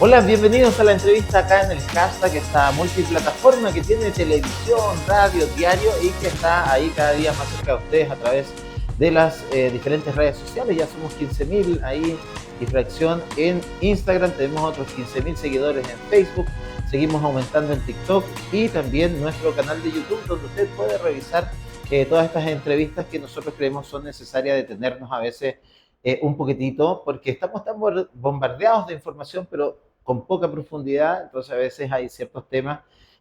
Hola, bienvenidos a la entrevista acá en el hashtag, esta multiplataforma que tiene televisión, radio, diario y que está ahí cada día más cerca de ustedes a través de las diferentes redes sociales. Ya somos 15.000 ahí y fracción en Instagram, tenemos otros 15.000 seguidores en Facebook, seguimos aumentando en TikTok y también nuestro canal de YouTube donde usted puede revisar todas estas entrevistas que nosotros creemos son necesarias de tenernos a veces un poquitito, porque estamos tan bombardeados de información, pero con poca profundidad, entonces a veces hay ciertos temas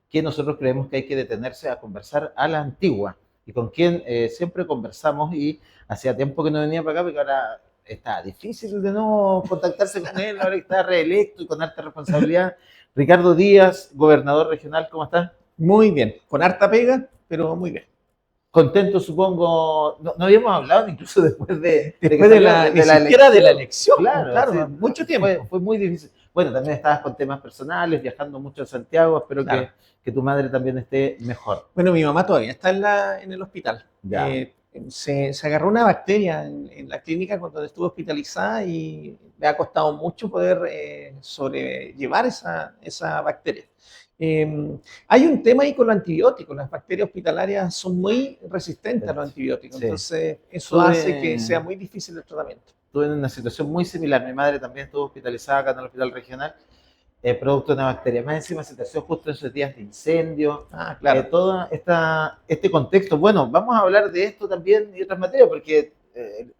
que nosotros creemos que hay que detenerse a conversar a la antigua, y con quien siempre conversamos, y hacía tiempo que no venía para acá, porque ahora está difícil de no contactarse con él, ahora que está reelecto y con alta responsabilidad. Ricardo Díaz, gobernador regional, ¿cómo estás? Muy bien, con harta pega, pero muy bien. Contento, supongo. No, no habíamos hablado incluso después de que Después salió ni de la siquiera de la elección. elección, pues, Claro, sí, claro, mucho tiempo. fue muy difícil. Bueno, también estabas con temas personales, viajando mucho a Santiago. Espero Claro. que tu madre también esté mejor. Bueno, mi mamá todavía está en el hospital. Ya. Se agarró una bacteria en la clínica cuando estuvo hospitalizada y le ha costado mucho poder sobrellevar esa bacteria. Hay un tema ahí con los antibióticos. Las bacterias hospitalarias son muy resistentes a los antibióticos, Sí. entonces eso hace que sea Tuve, muy difícil el tratamiento. tuve una situación muy similar. Mi madre también estuvo hospitalizada acá en el hospital regional, producto de una bacteria. Más encima situación justo en esos días de incendio, Ah, claro. todo este contexto. Bueno, vamos a hablar de esto también y otras materias, porque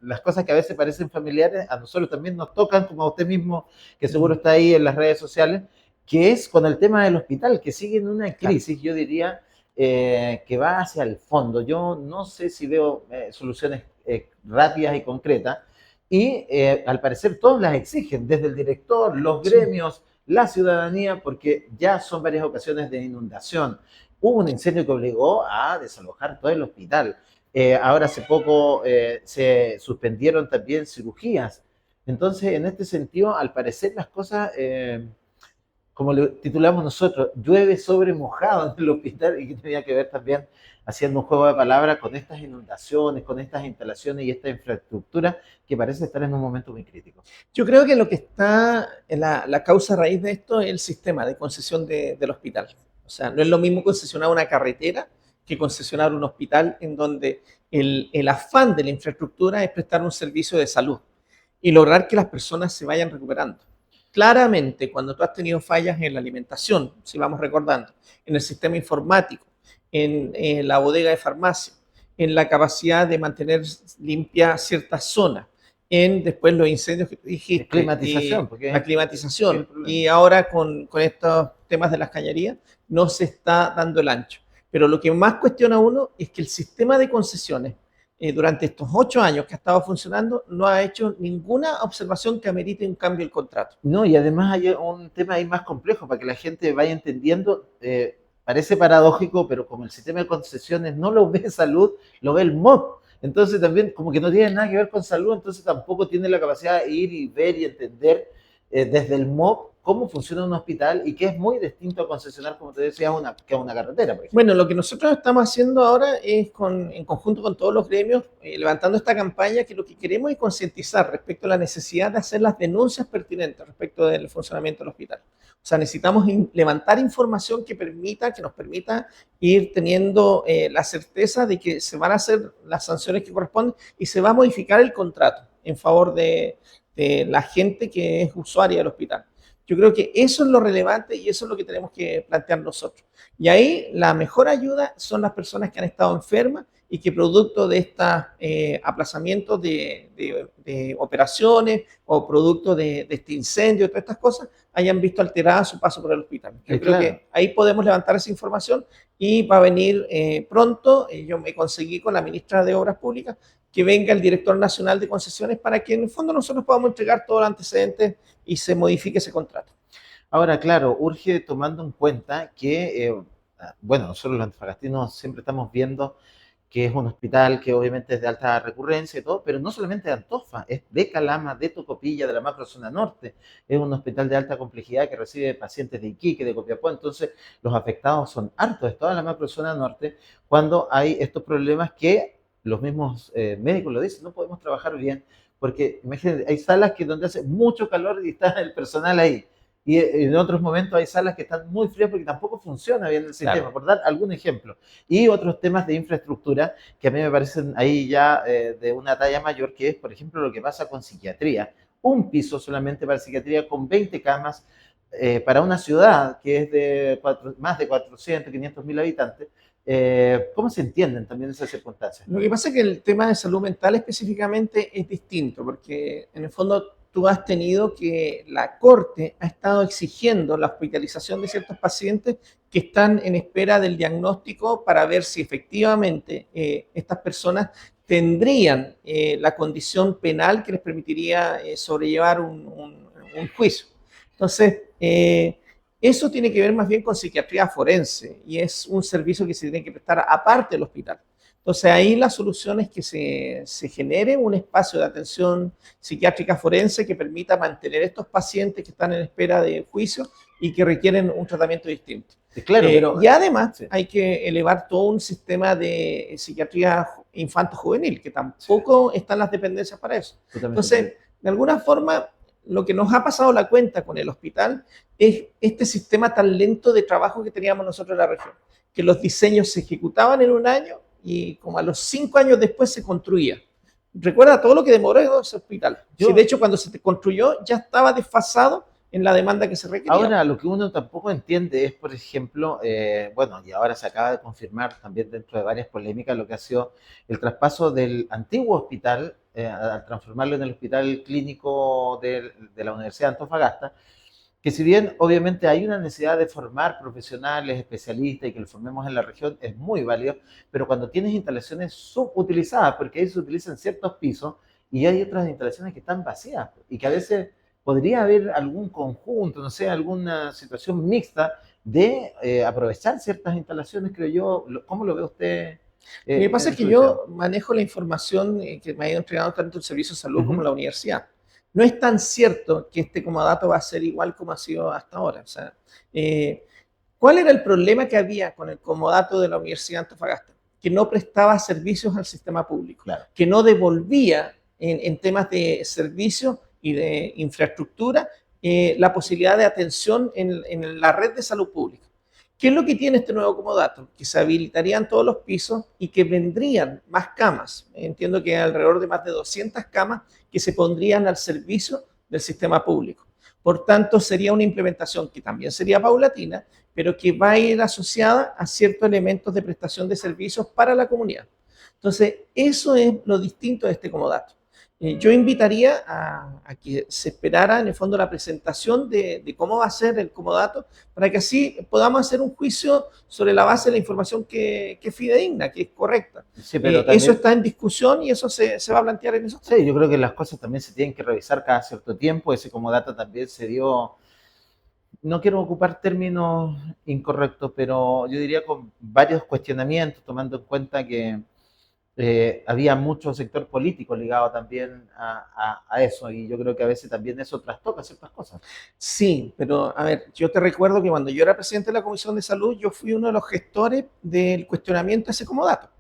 las cosas que a veces parecen familiares a nosotros también nos tocan, como a usted mismo, que seguro Mm, está ahí en las redes sociales, que es con el tema del hospital, que sigue en una claro. crisis, yo diría, que va hacia el fondo. Yo no sé si veo soluciones rápidas y concretas, y al parecer todos las exigen, desde el director, los Sí. gremios, la ciudadanía, porque ya son varias ocasiones de inundación. Hubo un incendio que obligó a desalojar todo el hospital. Ahora hace poco se suspendieron también cirugías. Entonces, en este sentido, al parecer las cosas, como lo titulamos nosotros, llueve sobre mojado en el hospital, y que tenía que ver también haciendo un juego de palabras con estas inundaciones, con estas instalaciones y esta infraestructura que parece estar en un momento muy crítico. Yo creo que lo que está en la causa raíz de esto es el sistema de concesión del hospital. O sea, no es lo mismo concesionar una carretera que concesionar un hospital en donde el afán de la infraestructura es prestar un servicio de salud y lograr que las personas se vayan recuperando. Claramente, cuando tú has tenido fallas en la alimentación, si vamos recordando, en el sistema informático, en la bodega de farmacia, en la capacidad de mantener limpia ciertas zonas, en después los incendios que tú Es dijiste, climatización, y porque la es el climatización, problema. y ahora con estos temas de las cañerías, no se está dando el ancho. Pero lo que más cuestiona uno es que el sistema de concesiones durante estos 8 años que ha estado funcionando no ha hecho ninguna observación que amerite un cambio del contrato. No, y además hay un tema ahí más complejo para que la gente vaya entendiendo. Parece paradójico, pero como el sistema de concesiones no lo ve salud, lo ve el MOP. Entonces también como que no tiene nada que ver con salud, entonces tampoco tiene la capacidad de ir y ver y entender desde el MOP cómo funciona un hospital, y que es muy distinto a concesionar, como te decía, que a una carretera, por ejemplo. Bueno, lo que nosotros estamos haciendo ahora es, en conjunto con todos los gremios, levantando esta campaña, que lo que queremos es concientizar respecto a la necesidad de hacer las denuncias pertinentes respecto del funcionamiento del hospital. O sea, necesitamos levantar información que nos permita ir teniendo la certeza de que se van a hacer las sanciones que corresponden y se va a modificar el contrato en favor de la gente que es usuaria del hospital. Yo creo que eso es lo relevante y eso es lo que tenemos que plantear nosotros. Y ahí la mejor ayuda son las personas que han estado enfermas y que producto de estos aplazamientos de operaciones o producto de este incendio, todas estas cosas, hayan visto alterada su paso por el hospital. Yo creo Claro. que ahí podemos levantar esa información y va a venir pronto. Yo me conseguí con la ministra de Obras Públicas que venga el director nacional de concesiones para que en el fondo nosotros podamos entregar todos los antecedentes y se modifique ese contrato. Ahora, claro, urge tomando en cuenta que, bueno, nosotros los antofagastinos siempre estamos viendo que es un hospital que obviamente es de alta recurrencia y todo, pero no solamente de Antofa, es de Calama, de Tocopilla, de la macrozona norte. Es un hospital de alta complejidad que recibe pacientes de Iquique, de Copiapó. Entonces, los afectados son hartos de toda la macrozona norte cuando hay estos problemas que los mismos médicos lo dicen: no podemos trabajar bien, porque imagínense, hay salas que donde hace mucho calor y está el personal ahí. y en otros momentos hay salas que están muy frías porque tampoco funciona bien el sistema, Claro. por dar algún ejemplo. Y otros temas de infraestructura que a mí me parecen ahí ya de una talla mayor, que es, por ejemplo, lo que pasa con psiquiatría. Un piso solamente para psiquiatría con 20 camas para una ciudad que es de más de 400, 500 mil habitantes. ¿Cómo se entienden también esas circunstancias? Lo que pasa es que el tema de salud mental específicamente es distinto, porque en el fondo tú has tenido que la Corte ha estado exigiendo la hospitalización de ciertos pacientes que están en espera del diagnóstico para ver si efectivamente estas personas tendrían la condición penal que les permitiría sobrellevar un juicio. Entonces, eso tiene que ver más bien con psiquiatría forense y es un servicio que se tiene que prestar aparte del hospital. Entonces ahí la solución es que se genere un espacio de atención psiquiátrica forense que permita mantener estos pacientes que están en espera de juicio y que requieren un tratamiento distinto. Claro, pero Y además sí, hay que elevar todo un sistema de psiquiatría infanto-juvenil, que tampoco sí, están las dependencias para eso. totalmente. Entonces, de alguna forma, lo que nos ha pasado la cuenta con el hospital es este sistema tan lento de trabajo que teníamos nosotros en la región, que los diseños se ejecutaban en un año y como a los 5 años después se construía. Recuerda todo lo que demoró ese hospital. Sí, de hecho, cuando se construyó ya estaba desfasado en la demanda que se requería. Ahora, lo que uno tampoco entiende es, por ejemplo, bueno, y ahora se acaba de confirmar también dentro de varias polémicas lo que ha sido el traspaso del antiguo hospital, al transformarlo en el hospital clínico de la Universidad de Antofagasta, que si bien obviamente hay una necesidad de formar profesionales, especialistas y que los formemos en la región, es muy válido, pero cuando tienes instalaciones subutilizadas, porque ahí se utilizan ciertos pisos y hay otras instalaciones que están vacías y que a veces podría haber algún conjunto, no sé, alguna situación mixta de aprovechar ciertas instalaciones, creo yo. ¿Cómo lo ve usted Lo que pasa en es que su visión? yo manejo la información que me ha ido entregando tanto el Servicio de Uh Salud como -huh. la universidad. No es tan cierto que este comodato va a ser igual como ha sido hasta ahora. O sea, ¿cuál era el problema que había con el comodato de la Universidad de Antofagasta? Que no prestaba servicios al sistema público, Claro. que no devolvía en temas de servicios y de infraestructura la posibilidad de atención en la red de salud pública. ¿Qué es lo que tiene este nuevo comodato? Que se habilitarían todos los pisos y que vendrían más camas. Entiendo que alrededor de más de 200 camas que se pondrían al servicio del sistema público. Por tanto, sería una implementación que también sería paulatina, pero que va a ir asociada a ciertos elementos de prestación de servicios para la comunidad. Entonces, eso es lo distinto de este comodato. Yo invitaría a que se esperara en el fondo la presentación de cómo va a ser el comodato para que así podamos hacer un juicio sobre la base de la información que es fidedigna, que es correcta. Sí, pero también, eso está en discusión y eso se va a plantear en esos sí, yo creo que las cosas también se tienen que revisar cada cierto tiempo. Ese comodato también se dio, no quiero ocupar términos incorrectos, pero yo diría con varios cuestionamientos, tomando en cuenta que había mucho sector político ligado también a eso, y yo creo que a veces también eso trastoca ciertas cosas. Sí, pero a ver, yo te recuerdo que cuando yo era presidente de la Comisión de Salud, yo fui uno de los gestores del cuestionamiento a ese comodato,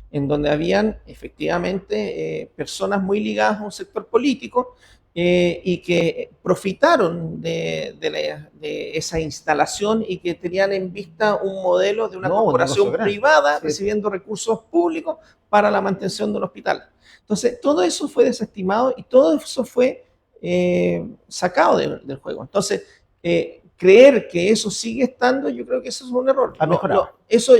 en donde habían efectivamente personas muy ligadas a un sector político y que profitaron de esa instalación y que tenían en vista un modelo de una corporación privada recibiendo recursos públicos para la mantención de un hospital. Entonces, todo eso fue desestimado y todo eso fue sacado del juego. Entonces, creer que eso sigue estando, yo creo que eso es un error. Ha mejorado. Eso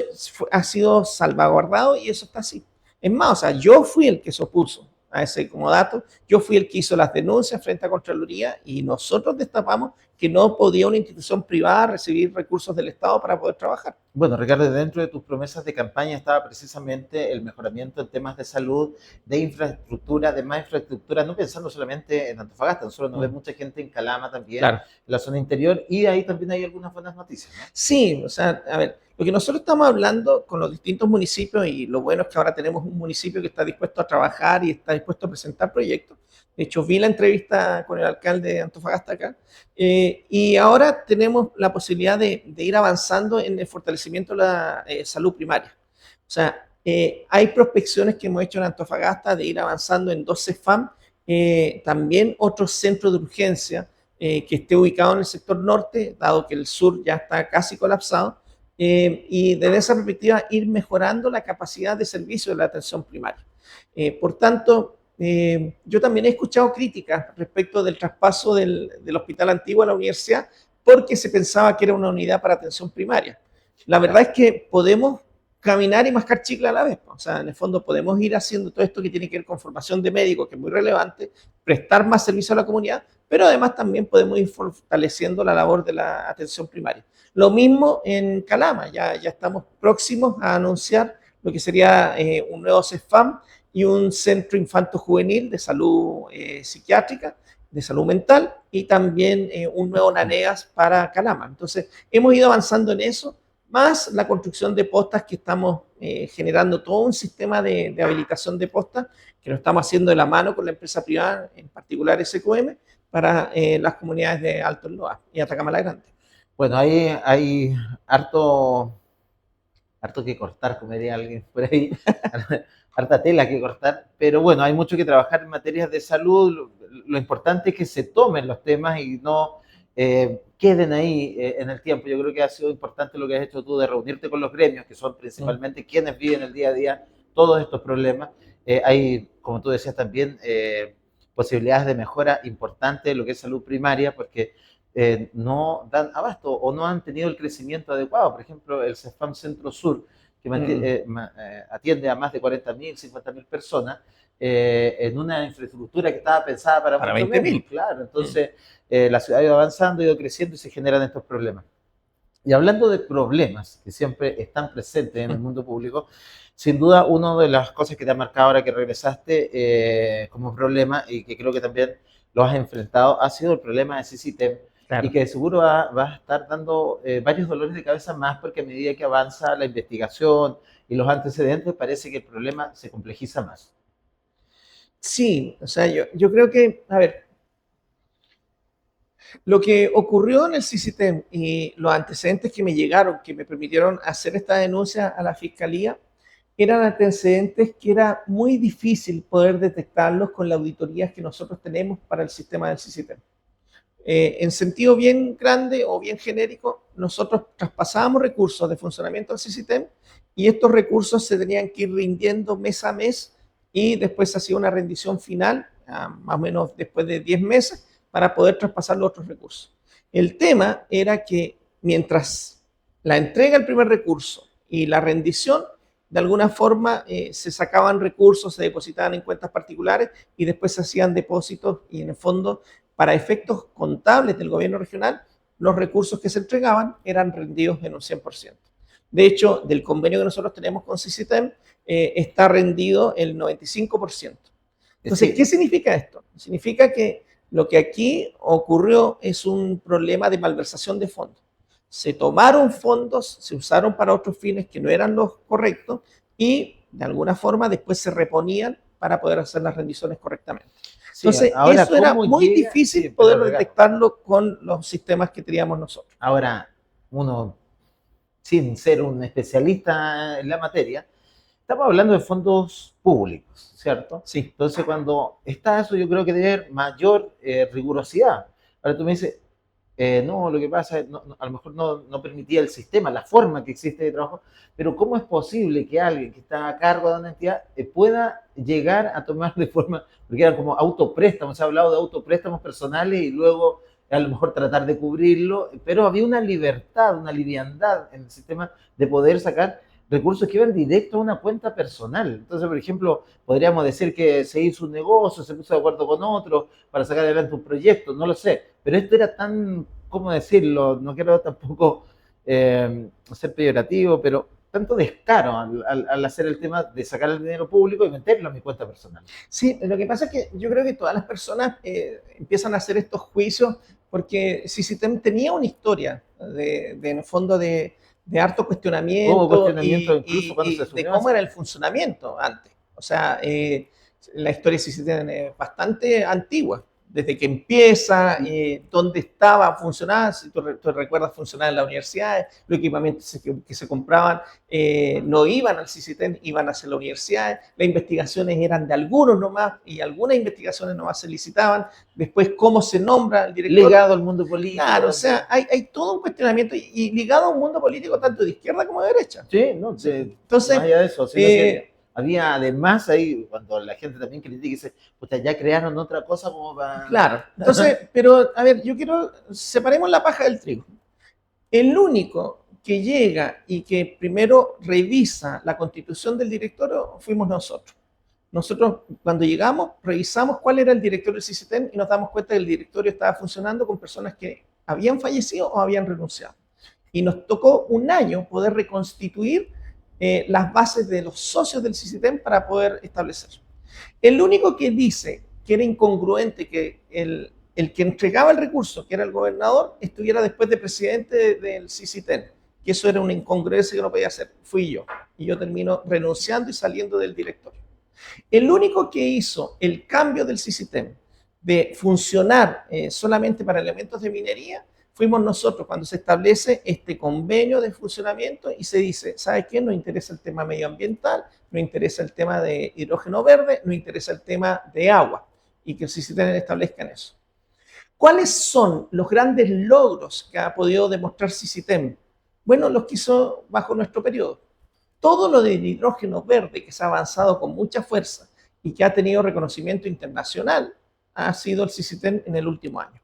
ha sido salvaguardado y eso está así. Es más, o sea, yo fui el que se opuso a ese comodato, yo fui el que hizo las denuncias frente a Contraloría y nosotros destapamos que no podía una institución privada recibir recursos del Estado para poder trabajar. Bueno, Ricardo, dentro de tus promesas de campaña estaba precisamente el mejoramiento en temas de salud, de infraestructura, de más infraestructura, no pensando solamente en Antofagasta, nosotros nos ve mucha gente en Calama también, claro, en la zona interior, y ahí también hay algunas buenas noticias, ¿no? Sí, o sea, a ver, lo que nosotros estamos hablando con los distintos municipios, y lo bueno es que ahora tenemos un municipio que está dispuesto a trabajar y está dispuesto a presentar proyectos. De hecho, vi la entrevista con el alcalde de Antofagasta acá, y ahora tenemos la posibilidad de ir avanzando en el fortalecimiento de la salud primaria. O sea, hay prospecciones que hemos hecho en Antofagasta de ir avanzando en 2 CEFAM, también otros centros de urgencia, que esté ubicado en el sector norte, dado que el sur ya está casi colapsado, y desde esa perspectiva ir mejorando la capacidad de servicio de la atención primaria. Por tanto, yo también he escuchado críticas respecto del traspaso del hospital antiguo a la universidad porque se pensaba que era una unidad para atención primaria. La verdad es que podemos caminar y mascar chicle a la vez. O sea, en el fondo podemos ir haciendo todo esto que tiene que ver con formación de médicos, que es muy relevante, prestar más servicio a la comunidad, pero además también podemos ir fortaleciendo la labor de la atención primaria. Lo mismo en Calama, ya estamos próximos a anunciar lo que sería un nuevo CEFAM y un centro infanto-juvenil de salud psiquiátrica, de salud mental, y también un nuevo NANEAS para Calama. Entonces, hemos ido avanzando en eso, más la construcción de postas que estamos generando todo un sistema de habilitación de postas, que lo estamos haciendo de la mano con la empresa privada, en particular SQM, para las comunidades de Alto Loa y Atacama la Grande. Bueno, hay harto, harto que cortar, como diría alguien por ahí, harta tela que cortar, pero bueno, hay mucho que trabajar en materias de salud. Lo importante es que se tomen los temas y no queden ahí en el tiempo. Yo creo que ha sido importante lo que has hecho tú de reunirte con los gremios, que son principalmente quienes viven el día a día todos estos problemas. Hay, como tú decías también, posibilidades de mejora importantes en lo que es salud primaria, porque no dan abasto o no han tenido el crecimiento adecuado. Por ejemplo, el CEFAM Centro Sur, que atiende a más de 40.000, 50.000 personas, en una infraestructura que estaba pensada para 20.000. Claro, entonces la ciudad ha ido avanzando, ha ido creciendo y se generan estos problemas. Y hablando de problemas que siempre están presentes en el mundo público, sin duda una de las cosas que te ha marcado ahora que regresaste como problema y que creo que también lo has enfrentado ha sido el problema de CICITEM. Claro. Y que seguro va a estar dando varios dolores de cabeza más porque a medida que avanza la investigación y los antecedentes parece que el problema se complejiza más. Sí, o sea, yo creo que, a ver, lo que ocurrió en el CICITEM y los antecedentes que me llegaron, que me permitieron hacer esta denuncia a la Fiscalía, eran antecedentes que era muy difícil poder detectarlos con las auditorías que nosotros tenemos para el sistema del CICITEM. En sentido bien grande o bien genérico, nosotros traspasábamos recursos de funcionamiento al CICITEM y estos recursos se tenían que ir rindiendo mes a mes y después se hacía una rendición final, más o menos después de 10 meses, para poder traspasar los otros recursos. El tema era que mientras la entrega del primer recurso y la rendición, de alguna forma se sacaban recursos, se depositaban en cuentas particulares y después se hacían depósitos y en el fondo, para efectos contables del gobierno regional, los recursos que se entregaban eran rendidos en un 100%. De hecho, del convenio que nosotros tenemos con CICITEM, está rendido el 95%. Entonces, sí. ¿Qué significa esto? Significa que lo que aquí ocurrió es un problema de malversación de fondos. Se tomaron fondos, se usaron para otros fines que no eran los correctos y de alguna forma después se reponían para poder hacer las rendiciones correctamente. Sí, entonces, ahora, eso era muy difícil poder detectarlo con los sistemas que teníamos nosotros. Ahora, uno, sin ser un especialista en la materia, estamos hablando de fondos públicos, ¿cierto? Sí. Entonces, cuando está eso, yo creo que debe haber mayor rigurosidad. Ahora tú me dices, no, lo que pasa es, a lo mejor no permitía el sistema, la forma que existe de trabajo, pero ¿cómo es posible que alguien que está a cargo de una entidad pueda llegar a tomar de forma, porque eran como autopréstamos, se ha hablado de autopréstamos personales y luego a lo mejor tratar de cubrirlo, pero había una libertad, una liviandad en el sistema de poder sacar recursos que iban directo a una cuenta personal. Entonces, por ejemplo, podríamos decir que se hizo un negocio, se puso de acuerdo con otro para sacar adelante un proyecto, no lo sé, pero esto era tan, ¿cómo decirlo? No quiero tampoco ser peyorativo, pero tanto descaro al hacer el tema de sacar el dinero público y meterlo a mi cuenta personal. Sí, lo que pasa es que yo creo que todas las personas empiezan a hacer estos juicios porque CICITEM tenía una historia en el fondo de harto cuestionamiento, incluso cuando se de cómo era el funcionamiento antes. O sea, la historia de CICITEM es bastante antigua. desde que empieza, dónde estaba, funcionaba, si tú recuerdas, funcionaba en las universidades, los equipamientos que se compraban no iban al CICITEN, iban hacia las universidades, las investigaciones eran de algunos nomás y algunas investigaciones nomás se licitaban, después cómo se nombra el director. Ligado al mundo político. Claro, o sea, hay todo un cuestionamiento y ligado a un mundo político tanto de izquierda como de derecha. Sí, no, entonces, más allá de eso, sino que había además ahí, cuando la gente también critica y dice, puta, ya crearon otra cosa como para... Claro, entonces, pero a ver, yo quiero, separemos la paja del trigo. El único que llega y que primero revisa la constitución del directorio fuimos nosotros. Nosotros, cuando llegamos, revisamos cuál era el directorio del CICITEN y nos damos cuenta que el directorio estaba funcionando con personas que habían fallecido o habían renunciado. Y nos tocó un año poder reconstituir las bases de los socios del CICITEN para poder establecer. El único que dice que era incongruente que el que entregaba el recurso, que era el gobernador, estuviera después de presidente del CICITEN, que eso era una incongruencia que no podía hacer, fui yo. Y yo termino renunciando y saliendo del directorio. El único que hizo el cambio del CICITEN de funcionar solamente para elementos de minería fuimos nosotros cuando se establece este convenio de funcionamiento y se dice, ¿sabe qué? Nos interesa el tema medioambiental, nos interesa el tema de hidrógeno verde, nos interesa el tema de agua y que el CICITEN establezca en eso. ¿Cuáles son los grandes logros que ha podido demostrar CICITEN? Bueno, los que hizo bajo nuestro periodo. Todo lo del hidrógeno verde que se ha avanzado con mucha fuerza y que ha tenido reconocimiento internacional ha sido el CICITEN en el último año.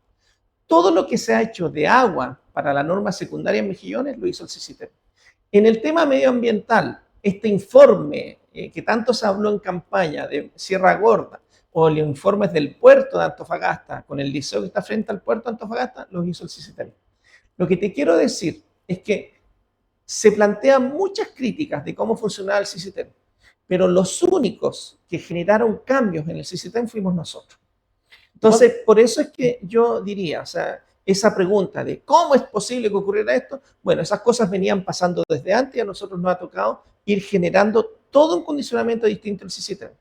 Todo lo que se ha hecho de agua para la norma secundaria en Mejillones lo hizo el CICITEN. En el tema medioambiental, este informe que tanto se habló en campaña de Sierra Gorda o los informes del puerto de Antofagasta con el liceo que está frente al puerto de Antofagasta, los hizo el CICITEN. Lo que te quiero decir es que se plantean muchas críticas de cómo funcionaba el CICITEN, pero los únicos que generaron cambios en el CICITEN fuimos nosotros. Entonces, por eso es que yo diría, o sea, esa pregunta de cómo es posible que ocurriera esto, bueno, esas cosas venían pasando desde antes y a nosotros nos ha tocado ir generando todo un condicionamiento distinto al CICITEN.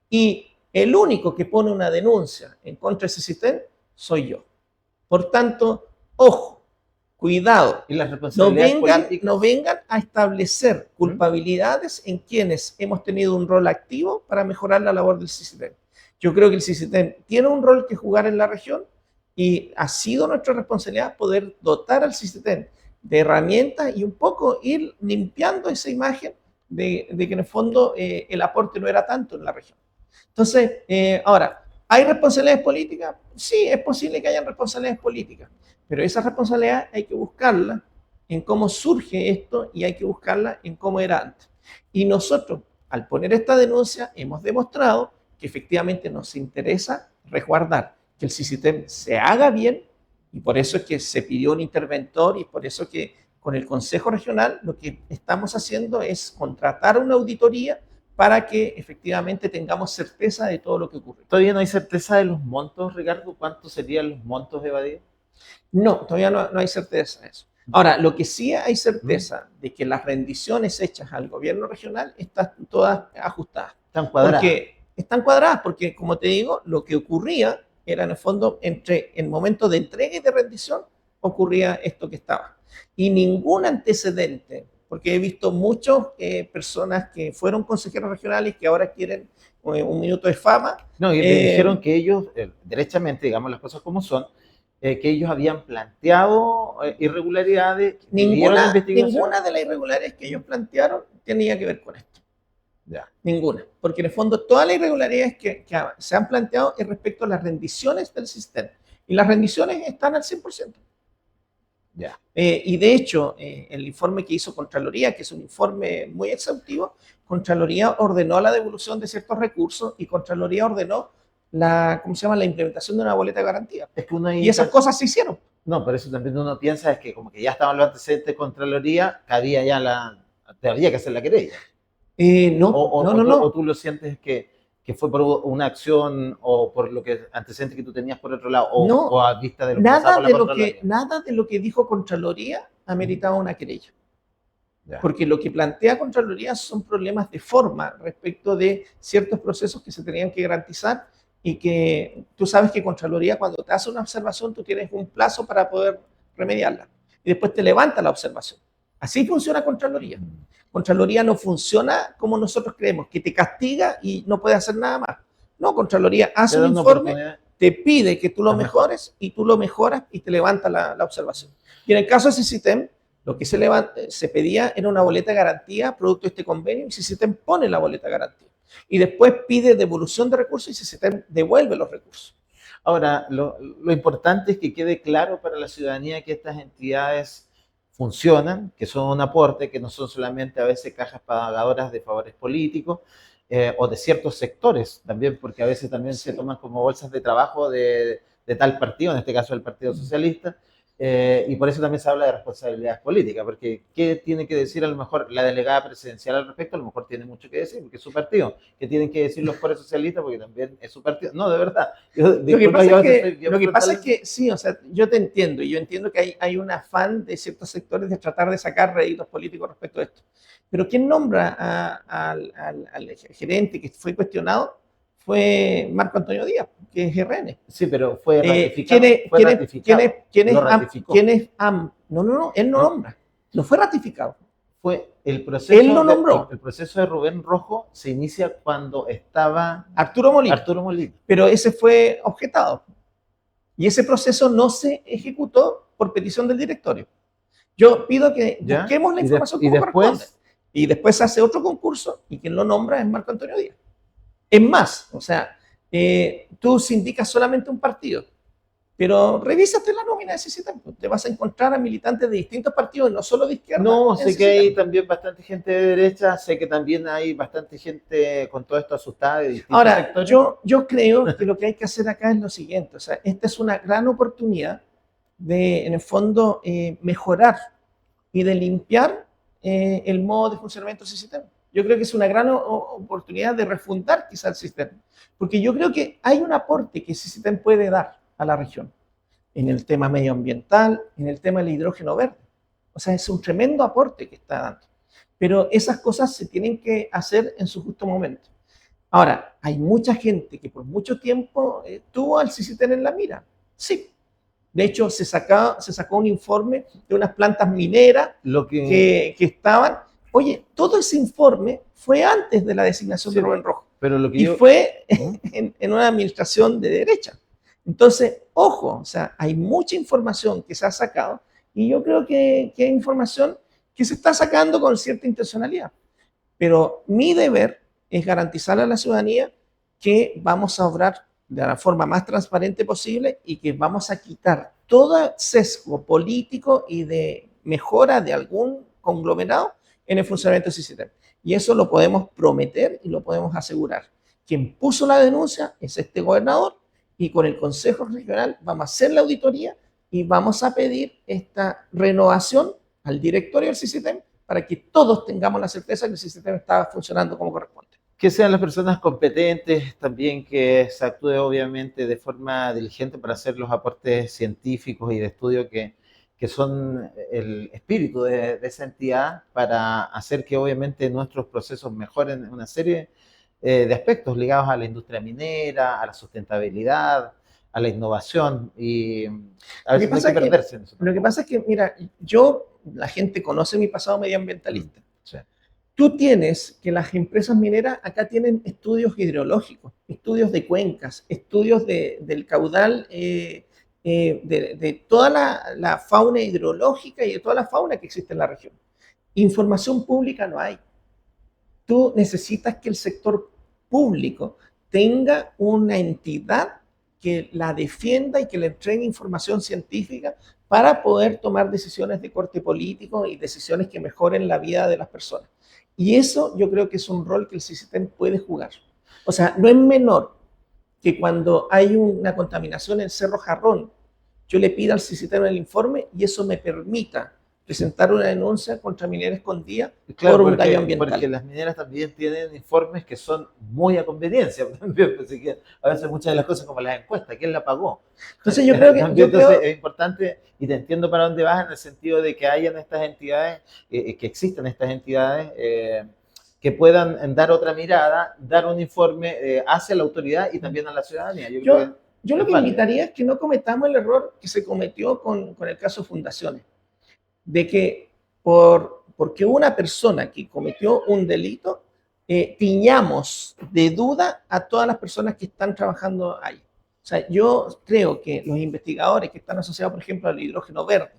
Y el único que pone una denuncia en contra del CICITEN soy yo. Por tanto, ojo, cuidado, ¿Y las responsabilidades no vengan a establecer culpabilidades en quienes hemos tenido un rol activo para mejorar la labor del CICITEN. Yo creo que el CICITEN tiene un rol que jugar en la región y ha sido nuestra responsabilidad poder dotar al CICITEN de herramientas y un poco ir limpiando esa imagen de que en el fondo el aporte no era tanto en la región. Entonces, ahora, ¿hay responsabilidades políticas? Sí, es posible que hayan responsabilidades políticas, pero esa responsabilidad hay que buscarla en cómo surge esto y hay que buscarla en cómo era antes. Y nosotros, al poner esta denuncia, hemos demostrado que efectivamente nos interesa resguardar que el CICITEN se haga bien y por eso es que se pidió un interventor y por eso que con el Consejo Regional lo que estamos haciendo es contratar una auditoría para que efectivamente tengamos certeza de todo lo que ocurre. ¿Todavía no hay certeza de los montos, Ricardo? ¿Cuántos serían los montos evadidos? No, todavía no hay certeza de eso. Ahora, lo que sí hay certeza de que las rendiciones hechas al gobierno regional están todas ajustadas. Están cuadradas. Porque están cuadradas porque, como te digo, lo que ocurría era en el fondo entre el momento de entrega y de rendición ocurría esto que estaba. Y ningún antecedente, porque he visto muchas personas que fueron consejeros regionales que ahora quieren un minuto de fama. No, y me dijeron que ellos, derechamente, digamos las cosas como son, que ellos habían planteado irregularidades. Ninguna de las irregularidades que ellos plantearon tenía que ver con esto. Ya. Ninguna, porque en el fondo todas las irregularidades que se han planteado es respecto a las rendiciones del sistema. Y las rendiciones están al 100%. Ya. Y de hecho, el informe que hizo Contraloría, que es un informe muy exhaustivo, Contraloría ordenó la devolución de ciertos recursos y Contraloría ordenó la implementación de una boleta de garantía. Es que y esas cosas se hicieron. No, por eso también uno piensa es que como que ya estaban los antecedentes de Contraloría, había que hacer la querella. No. ¿O tú lo sientes que fue por una acción o por lo que antecedentes que tú tenías por otro lado o a vista de lo que pasaba por la Contraloría? Nada de lo que dijo Contraloría ameritaba una querella. Ya. Porque lo que plantea Contraloría son problemas de forma respecto de ciertos procesos que se tenían que garantizar y que tú sabes que Contraloría cuando te hace una observación tú tienes un plazo para poder remediarla y después te levanta la observación. Así funciona Contraloría. Contraloría no funciona como nosotros creemos, que te castiga y no puede hacer nada más. No, Contraloría hace un informe, te pide que tú lo mejores y tú lo mejoras y te levanta la observación. Y en el caso de Sisitén, lo que se pedía era una boleta de garantía producto de este convenio y Sisitén pone la boleta de garantía. Y después pide devolución de recursos y Sisitén devuelve los recursos. Ahora, lo importante es que quede claro para la ciudadanía que estas entidades funcionan, que son un aporte, que no son solamente a veces cajas pagadoras de favores políticos o de ciertos sectores también, porque a veces también se toman como bolsas de trabajo de tal partido, en este caso el Partido Socialista, y por eso también se habla de responsabilidades políticas, porque ¿qué tiene que decir a lo mejor la delegada presidencial al respecto? A lo mejor tiene mucho que decir, porque es su partido. ¿Qué tienen que decir los foros socialistas? Porque también es su partido. No, de verdad. Lo que pasa es que sí, o sea, yo te entiendo, y yo entiendo que hay un afán de ciertos sectores de tratar de sacar réditos políticos respecto a esto. Pero ¿quién nombra al gerente que fue cuestionado? Fue Marco Antonio Díaz, que es RN. Sí, pero fue ratificado. ¿Quién es AM? No, él no nombra. No fue ratificado. Fue el proceso. Él lo nombró. El proceso de Rubén Rojo se inicia cuando estaba Arturo Molina. Pero ese fue objetado. Y ese proceso no se ejecutó por petición del directorio. Yo pido que busquemos la información como corresponde. Y después se hace otro concurso y quien lo nombra es Marco Antonio Díaz. Es más, o sea, tú sindicas solamente un partido, pero revísate la nómina de Sisitén, te vas a encontrar a militantes de distintos partidos, no solo de izquierda. No, sé que hay también bastante gente de derecha, sé que también hay bastante gente con todo esto asustada de distintos sectores. Yo creo que lo que hay que hacer acá es lo siguiente, o sea, esta es una gran oportunidad de, en el fondo, mejorar y de limpiar el modo de funcionamiento del sistema. Yo creo que es una gran oportunidad de refundar quizá el sistema, porque yo creo que hay un aporte que el sistema puede dar a la región en el tema medioambiental, en el tema del hidrógeno verde. O sea, es un tremendo aporte que está dando. Pero esas cosas se tienen que hacer en su justo momento. Ahora, hay mucha gente que por mucho tiempo tuvo al CICITEN en la mira. Sí. De hecho, se sacó un informe de unas plantas mineras que estaban. Oye, todo ese informe fue antes de la designación de Rubén Rojo. Pero fue en una administración de derecha. Entonces, ojo, o sea, hay mucha información que se ha sacado y yo creo que hay información que se está sacando con cierta intencionalidad. Pero mi deber es garantizar a la ciudadanía que vamos a obrar de la forma más transparente posible y que vamos a quitar todo sesgo político y de mejora de algún conglomerado en el funcionamiento del sistema. Y eso lo podemos prometer y lo podemos asegurar. Quien puso la denuncia es este gobernador y con el Consejo Regional vamos a hacer la auditoría y vamos a pedir esta renovación al directorio del CICITEM para que todos tengamos la certeza que el CICITEM está funcionando como corresponde. Que sean las personas competentes, también que se actúe obviamente de forma diligente para hacer los aportes científicos y de estudio que son el espíritu de esa entidad para hacer que obviamente nuestros procesos mejoren en una serie de aspectos ligados a la industria minera, a la sustentabilidad, a la innovación y a veces no hay que perderse en eso. Lo que pasa es que, mira, la gente conoce mi pasado medioambientalista. Sí. Tú tienes que las empresas mineras acá tienen estudios hidrológicos, estudios de cuencas, estudios del caudal de toda la fauna hidrológica y de toda la fauna que existe en la región. Información pública no hay. Tú necesitas que el sector público tenga una entidad que la defienda y que le entregue información científica para poder tomar decisiones de corte político y decisiones que mejoren la vida de las personas. Y eso yo creo que es un rol que el CICITEM puede jugar. O sea, no es menor que cuando hay una contaminación en Cerro Jarrón, yo le pida al CICITEM el informe y eso me permita presentar una denuncia contra Minera Escondida por un daño ambiental. Porque las mineras también tienen informes que son muy a conveniencia. A veces muchas de las cosas como las encuestas, ¿quién la pagó? Entonces yo creo que... es importante, y te entiendo para dónde vas, en el sentido de que hayan estas entidades, que existan estas entidades, que puedan dar otra mirada, dar un informe hacia la autoridad y también a la ciudadanía. Yo creo que Yo lo es que válido. invitaría es que no cometamos el error que se cometió con el caso Fundaciones, de que porque una persona que cometió un delito, tiñamos de duda a todas las personas que están trabajando ahí. O sea, yo creo que los investigadores que están asociados, por ejemplo, al hidrógeno verde,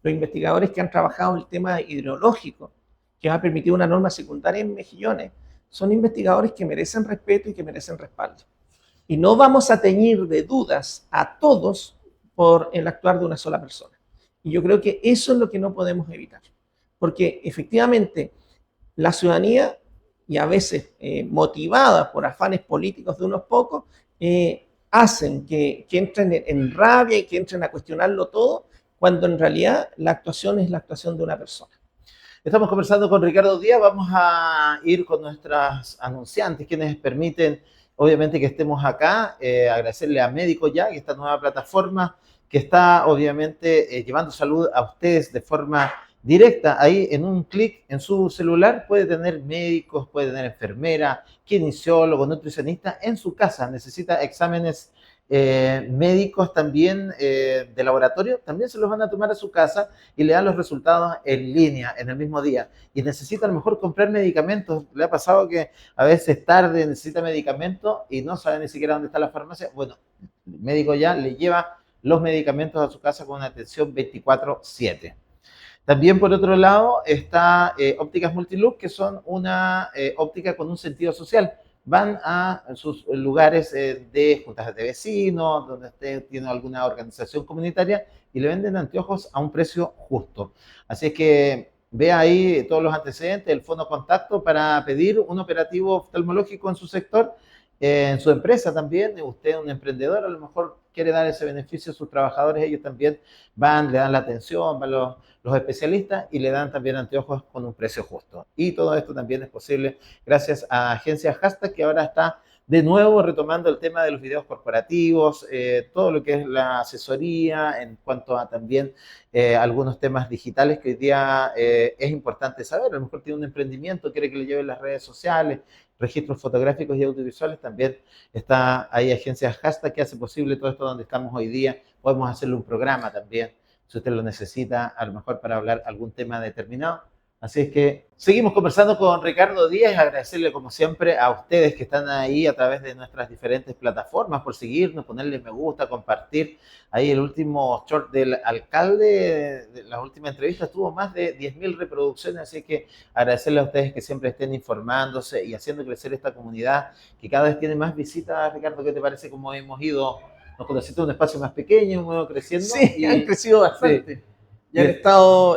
los investigadores que han trabajado el tema hidrológico, que ha permitido una norma secundaria en Mejillones, son investigadores que merecen respeto y que merecen respaldo. Y no vamos a teñir de dudas a todos por el actuar de una sola persona. Y yo creo que eso es lo que no podemos evitar. Porque efectivamente la ciudadanía, y a veces motivada por afanes políticos de unos pocos, hacen que entren en rabia y que entren a cuestionarlo todo, cuando en realidad la actuación es la actuación de una persona. Estamos conversando con Ricardo Díaz, vamos a ir con nuestras anunciantes, quienes permiten, obviamente, que estemos acá. Agradecerle a Médico Ya, que esta nueva plataforma que está, obviamente, llevando salud a ustedes de forma directa. Ahí, en un clic en su celular, puede tener médicos, puede tener enfermera, kinesiólogo, nutricionista en su casa. Necesita exámenes médicos también de laboratorio, también se los van a tomar a su casa y le dan los resultados en línea, en el mismo día. Y necesita a lo mejor comprar medicamentos. Le ha pasado que a veces tarde necesita medicamentos y no sabe ni siquiera dónde está la farmacia. Bueno, el médico ya le lleva los medicamentos a su casa con una atención 24/7. También, por otro lado, está Ópticas Multilook, que son una óptica con un sentido social. Van a sus lugares de juntas de vecinos, donde usted tiene alguna organización comunitaria y le venden anteojos a un precio justo. Así es que vea ahí todos los antecedentes, el fono contacto para pedir un operativo oftalmológico en su sector, en su empresa también. Usted es un emprendedor, a lo mejor quiere dar ese beneficio a sus trabajadores, ellos también van, le dan la atención, van los especialistas y le dan también anteojos con un precio justo. Y todo esto también es posible gracias a Agencia Hashtag, que ahora está de nuevo retomando el tema de los videos corporativos, todo lo que es la asesoría en cuanto a también algunos temas digitales que hoy día es importante saber. A lo mejor tiene un emprendimiento, quiere que le lleven las redes sociales, registros fotográficos y audiovisuales, también está ahí Agencia Hashtag que hace posible todo esto donde estamos hoy día. Podemos hacerle un programa también si usted lo necesita, a lo mejor para hablar algún tema determinado. Así es que seguimos conversando con Ricardo Díaz y agradecerle como siempre a ustedes que están ahí a través de nuestras diferentes plataformas por seguirnos, ponerle me gusta, compartir. Ahí el último short del alcalde, de la última entrevista, tuvo más de 10.000 reproducciones, así que agradecerle a ustedes que siempre estén informándose y haciendo crecer esta comunidad que cada vez tiene más visitas. Ricardo, ¿qué te parece cómo hemos ido? Nos conociste en un espacio más pequeño, hemos ido creciendo. Sí, han crecido bastante. Sí, Y han estado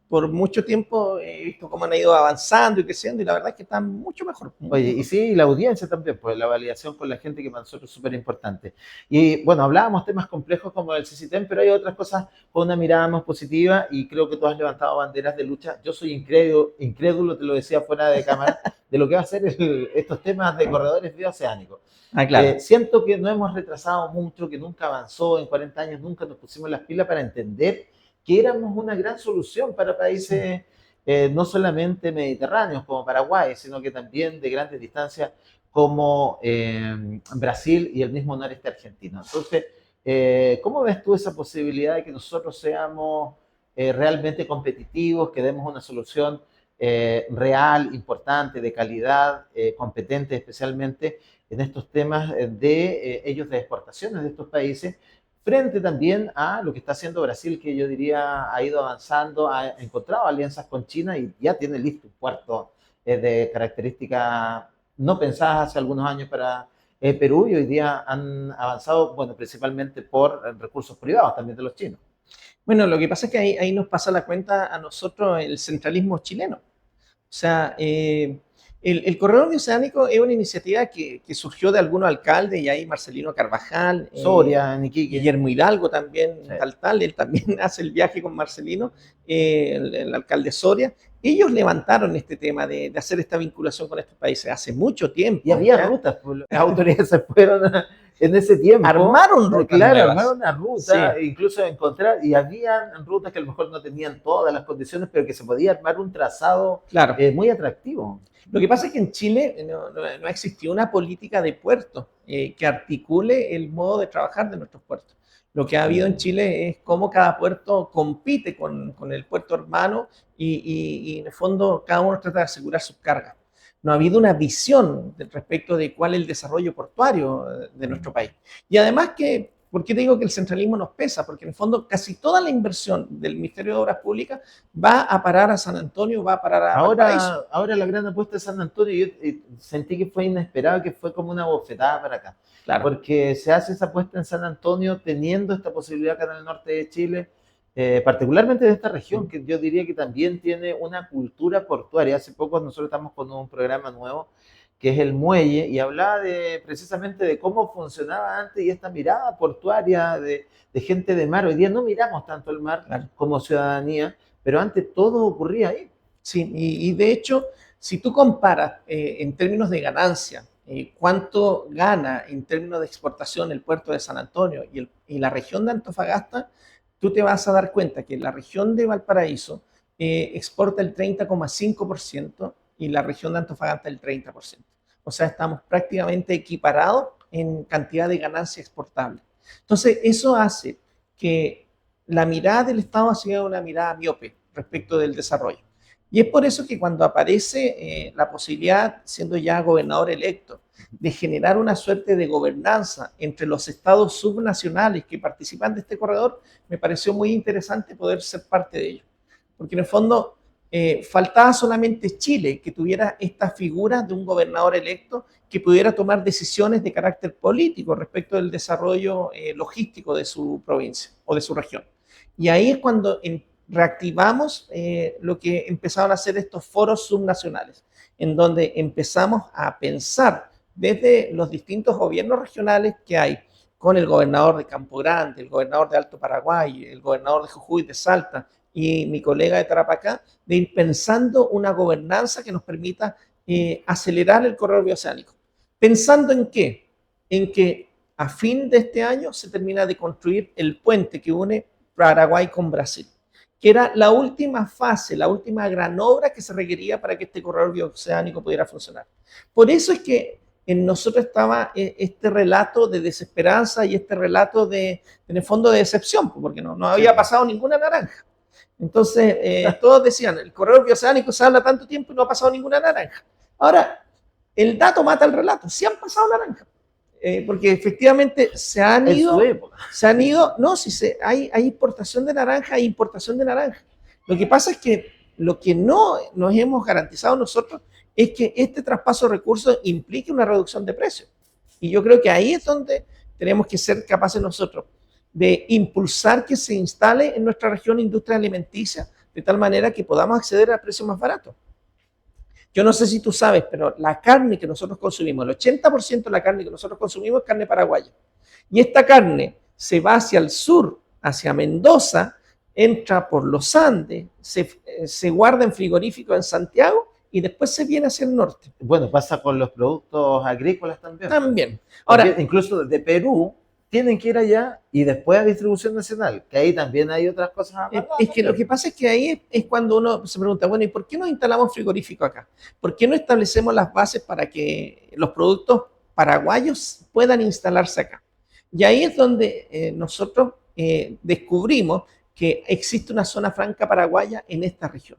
por mucho tiempo, he visto cómo han ido avanzando y creciendo, y la verdad es que están mucho mejor. Oye, y sí, la audiencia también, pues la validación con la gente que para nosotros es súper importante. Y bueno, hablábamos temas complejos como el CICITEM, pero hay otras cosas con una mirada más positiva y creo que tú has levantado banderas de lucha. Yo soy incrédulo, te lo decía fuera de cámara, de lo que va a ser estos temas de corredores bioceánicos. Ah, claro. Siento que no hemos retrasado mucho, que nunca avanzó en 40 años, nunca nos pusimos las pilas para entender que éramos una gran solución para países no solamente mediterráneos como Paraguay, sino que también de grandes distancias como Brasil y el mismo noreste argentino. Entonces, ¿cómo ves tú esa posibilidad de que nosotros seamos realmente competitivos, que demos una solución real, importante, de calidad, competente especialmente en estos temas de ellos de exportaciones de estos países, frente también a lo que está haciendo Brasil, que yo diría ha ido avanzando, ha encontrado alianzas con China y ya tiene listo un puerto de características no pensadas hace algunos años para Perú, y hoy día han avanzado, bueno, principalmente por recursos privados también de los chinos. Bueno, lo que pasa es que ahí nos pasa la cuenta a nosotros el centralismo chileno. O sea, el corredor bioceánico es una iniciativa que surgió de algunos alcaldes, y ahí Marcelino Carvajal, Soria, Iquique. Guillermo Hidalgo también, Sí. tal, él también hace el viaje con Marcelino, el alcalde Soria. Ellos levantaron este tema de hacer esta vinculación con estos países hace mucho tiempo. Y había ¿ya? rutas, pues, las autoridades se fueron en ese tiempo, armaron rutas claro, nuevas. armaron una ruta, Sí. incluso encontrar, y había rutas que a lo mejor no tenían todas las condiciones, pero que se podía armar un trazado Claro. muy atractivo. Lo que pasa es que en Chile no existió una política de puertos que articule el modo de trabajar de nuestros puertos. Lo que ha habido en Chile es cómo cada puerto compite con el puerto hermano y en el fondo cada uno trata de asegurar sus cargas. No ha habido una visión respecto de cuál es el desarrollo portuario de nuestro país. Y además que, ¿por qué te digo que el centralismo nos pesa? Porque en el fondo casi toda la inversión del Ministerio de Obras Públicas va a parar a San Antonio, va a parar a Valparaíso. Ahora la gran apuesta de San Antonio, yo sentí que fue inesperado, que fue como una bofetada para acá. Claro. Porque se hace esa apuesta en San Antonio teniendo esta posibilidad acá en el norte de Chile, particularmente de esta región, que yo diría que también tiene una cultura portuaria. Hace poco nosotros estamos con un programa nuevo que es el Muelle, y hablaba precisamente de cómo funcionaba antes y esta mirada portuaria de gente de mar. Hoy día no miramos tanto el mar como ciudadanía, pero antes todo ocurría ahí. Sí, y de hecho, si tú comparas en términos de ganancia, cuánto gana en términos de exportación el puerto de San Antonio y la región de Antofagasta, tú te vas a dar cuenta que la región de Valparaíso exporta el 30,5% y la región de Antofagasta el 30%. O sea, estamos prácticamente equiparados en cantidad de ganancia exportable. Entonces, eso hace que la mirada del Estado sea una mirada miope respecto del desarrollo. Y es por eso que cuando aparece la posibilidad, siendo ya gobernador electo, de generar una suerte de gobernanza entre los estados subnacionales que participan de este corredor, me pareció muy interesante poder ser parte de ello. Porque en el fondo faltaba solamente Chile que tuviera esta figura de un gobernador electo que pudiera tomar decisiones de carácter político respecto del desarrollo logístico de su provincia o de su región. Y ahí es cuando reactivamos lo que empezaron a hacer estos foros subnacionales, en donde empezamos a pensar desde los distintos gobiernos regionales que hay, con el gobernador de Campo Grande, el gobernador de Alto Paraguay, el gobernador de Jujuy, de Salta y mi colega de Tarapacá, de ir pensando una gobernanza que nos permita acelerar el corredor bioceánico. ¿Pensando en qué? En que a fin de este año se termina de construir el puente que une Paraguay con Brasil, que era la última fase, la última gran obra que se requería para que este corredor bioceánico pudiera funcionar. Por eso es que en nosotros estaba este relato de desesperanza y este relato en el fondo de decepción, porque no había pasado ninguna naranja. Entonces, todos decían, el corredor bioceánico se habla tanto tiempo y no ha pasado ninguna naranja. Ahora, el dato mata el relato, sí han pasado naranjas. Porque efectivamente se han ido, no, si hay importación de naranja, hay importación de naranja. Lo que pasa es que lo que no nos hemos garantizado nosotros es que este traspaso de recursos implique una reducción de precios. Y yo creo que ahí es donde tenemos que ser capaces nosotros de impulsar que se instale en nuestra región industria alimenticia de tal manera que podamos acceder a precios más baratos. Yo no sé si tú sabes, pero la carne que nosotros consumimos, el 80% de la carne que nosotros consumimos es carne paraguaya. Y esta carne se va hacia el sur, hacia Mendoza, entra por los Andes, se guarda en frigorífico en Santiago y después se viene hacia el norte. Bueno, pasa con los productos agrícolas también. También. Ahora, incluso desde Perú tienen que ir allá y después a distribución nacional, que ahí también hay otras cosas. Es que lo que pasa es que ahí es cuando uno se pregunta, bueno, ¿y por qué no instalamos frigorífico acá? ¿Por qué no establecemos las bases para que los productos paraguayos puedan instalarse acá? Y ahí es donde nosotros descubrimos que existe una zona franca paraguaya en esta región.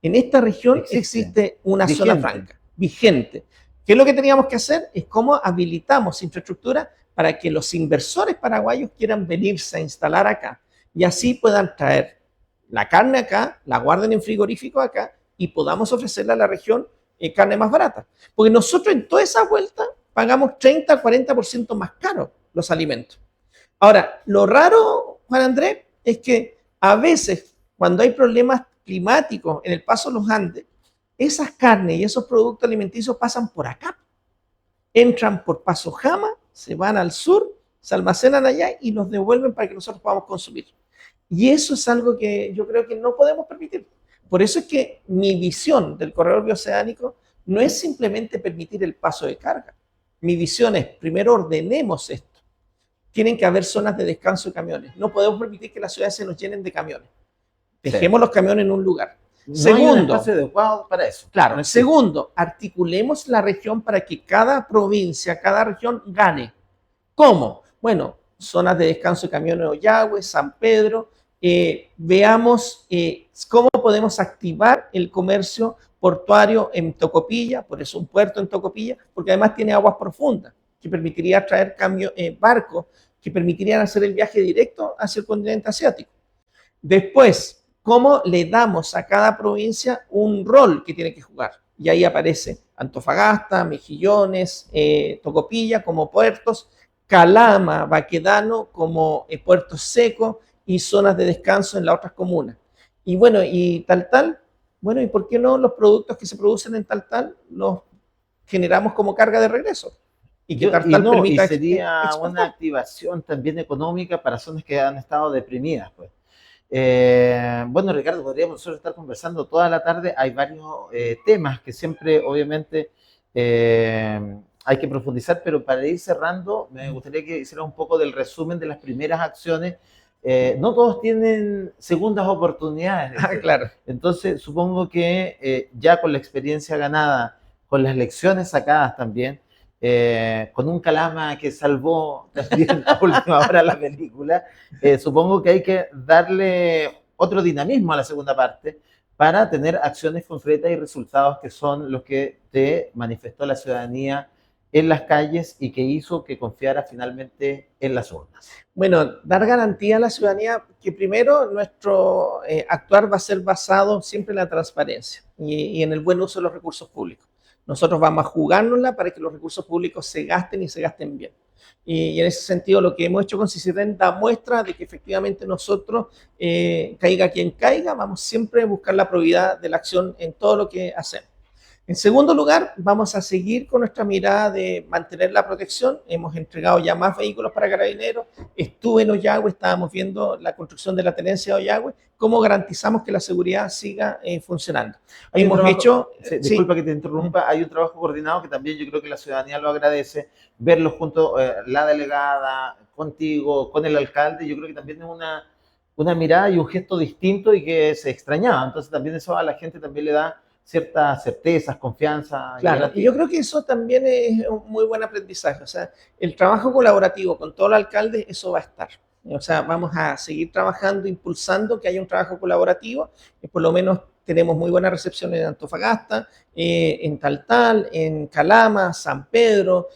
En esta región existe una zona franca, vigente. ¿Qué es lo que teníamos que hacer? Es cómo habilitamos infraestructura para que los inversores paraguayos quieran venirse a instalar acá y así puedan traer la carne acá, la guarden en frigorífico acá y podamos ofrecerle a la región carne más barata. Porque nosotros en toda esa vuelta pagamos 30-40% más caro los alimentos. Ahora, lo raro, Juan Andrés, es que a veces cuando hay problemas climáticos en el paso de los Andes, esas carnes y esos productos alimenticios pasan por acá. Entran por Paso Jama, se van al sur, se almacenan allá y los devuelven para que nosotros podamos consumir. Y eso es algo que yo creo que no podemos permitir. Por eso es que mi visión del corredor bioceánico no es simplemente permitir el paso de carga, Mi visión es, primero ordenemos esto. Tienen que haber zonas de descanso de camiones. No podemos permitir que las ciudades se nos llenen de camiones. Dejemos los camiones en un lugar. No hay un espacio adecuado para eso. Claro. Segundo, articulemos la región para que cada provincia, cada región gane. ¿Cómo? Bueno, zonas de descanso de camiones de Ollagüe, San Pedro. Veamos cómo podemos activar el comercio portuario en Tocopilla, por eso un puerto en Tocopilla, porque además tiene aguas profundas, que permitiría traer barcos, que permitirían hacer el viaje directo hacia el continente asiático. Después, cómo le damos a cada provincia un rol que tiene que jugar. Y ahí aparece Antofagasta, Mejillones, Tocopilla como puertos, Calama, Baquedano como puertos secos y zonas de descanso en las otras comunas. Y bueno, y Taltal, bueno, ¿y por qué no los productos que se producen en Taltal los generamos como carga de regreso? Y que Taltal permita sería exportar. Una activación también económica para zonas que han estado deprimidas, pues. Bueno, Ricardo, podríamos nosotros estar conversando toda la tarde. Hay varios temas que siempre, obviamente, hay que profundizar, pero para ir cerrando, me gustaría que hiciera un poco del resumen de las primeras acciones. No todos tienen segundas oportunidades. Claro. Entonces, supongo que ya con la experiencia ganada, con las lecciones sacadas también, con un Calama que salvó también a última hora la película, supongo que hay que darle otro dinamismo a la segunda parte para tener acciones concretas y resultados que son los que te manifestó la ciudadanía en las calles y que hizo que confiara finalmente en las urnas. Bueno, dar garantía a la ciudadanía que primero nuestro actuar va a ser basado siempre en la transparencia y en el buen uso de los recursos públicos. Nosotros vamos a jugárnosla para que los recursos públicos se gasten y se gasten bien. Y en ese sentido, lo que hemos hecho con Sicirren da muestra de que efectivamente nosotros, caiga quien caiga, vamos siempre a buscar la probidad de la acción en todo lo que hacemos. En segundo lugar, vamos a seguir con nuestra mirada de mantener la protección. Hemos entregado ya más vehículos para Carabineros. Estuve en Ollagüe, estábamos viendo la construcción de la tenencia de Ollagüe. ¿Cómo garantizamos que la seguridad siga funcionando? Disculpa que te interrumpa, hay un trabajo coordinado que también yo creo que la ciudadanía lo agradece. Verlo junto la delegada, contigo, con el alcalde, yo creo que también es una mirada y un gesto distinto y que se extrañaba. Entonces también eso a la gente también le da ciertas certezas, confianza. Claro, y yo creo que eso también es un muy buen aprendizaje. O sea, el trabajo colaborativo con todo el alcalde, eso va a estar. O sea, vamos a seguir trabajando, impulsando que haya un trabajo colaborativo. Por lo menos tenemos muy buena recepción en Antofagasta, en Taltal, en Calama, San Pedro.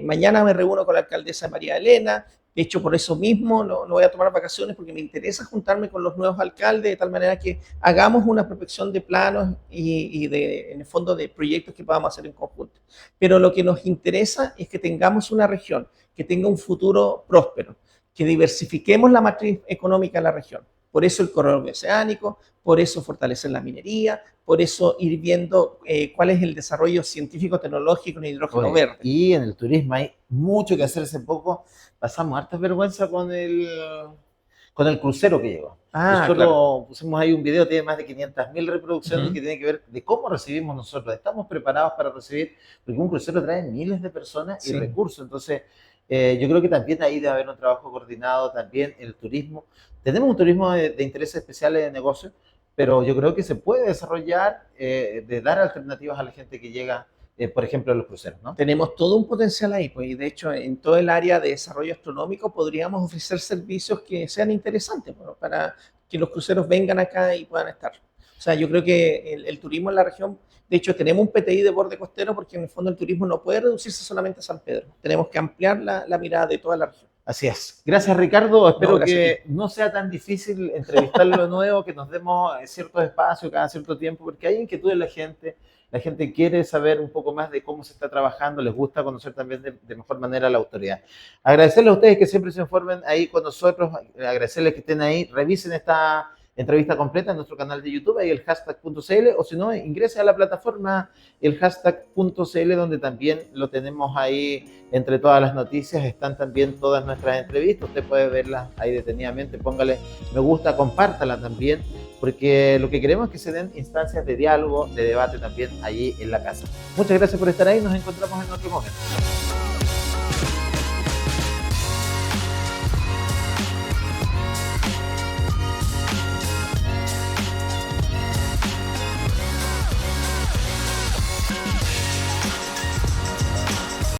Mañana me reúno con la alcaldesa María Elena. De hecho, por eso mismo no voy a tomar vacaciones porque me interesa juntarme con los nuevos alcaldes de tal manera que hagamos una prospección de planos y en el fondo de proyectos que podamos hacer en conjunto. Pero lo que nos interesa es que tengamos una región que tenga un futuro próspero, que diversifiquemos la matriz económica de la región. Por eso el corredor bioceánico, por eso fortalecer la minería, por eso ir viendo cuál es el desarrollo científico, tecnológico en hidrógeno verde. Y en el turismo hay mucho que hacer. Hace poco pasamos hartas vergüenza con el crucero que llegó. Nosotros pusimos ahí un video, tiene más de 500.000 reproducciones, que tiene que ver de cómo recibimos nosotros. Estamos preparados para recibir, porque un crucero trae miles de personas y recursos. Entonces, yo creo que también ahí debe haber un trabajo coordinado también en el turismo. Tenemos un turismo de intereses especiales de negocio, pero yo creo que se puede desarrollar, de dar alternativas a la gente que llega, por ejemplo, a los cruceros, ¿no? Tenemos todo un potencial ahí, pues, y de hecho en todo el área de desarrollo astronómico podríamos ofrecer servicios que sean interesantes, bueno, para que los cruceros vengan acá y puedan estar. O sea, yo creo que el turismo en la región, de hecho tenemos un PTI de borde costero porque en el fondo el turismo no puede reducirse solamente a San Pedro. Tenemos que ampliar la mirada de toda la región. Así es. Gracias, Ricardo. Espero que no sea tan difícil entrevistarlo de nuevo, que nos demos ciertos espacios cada cierto tiempo, porque hay inquietud en la gente. La gente quiere saber un poco más de cómo se está trabajando, les gusta conocer también de mejor manera a la autoridad. Agradecerles a ustedes que siempre se informen ahí con nosotros, agradecerles que estén ahí, revisen esta entrevista completa en nuestro canal de YouTube, ahí el hashtag.cl, o si no, ingrese a la plataforma el hashtag.cl, donde también lo tenemos ahí entre todas las noticias, están también todas nuestras entrevistas, usted puede verlas ahí detenidamente, póngale me gusta, compártala también, porque lo que queremos es que se den instancias de diálogo, de debate también allí en la casa. Muchas gracias por estar ahí, nos encontramos en otro momento.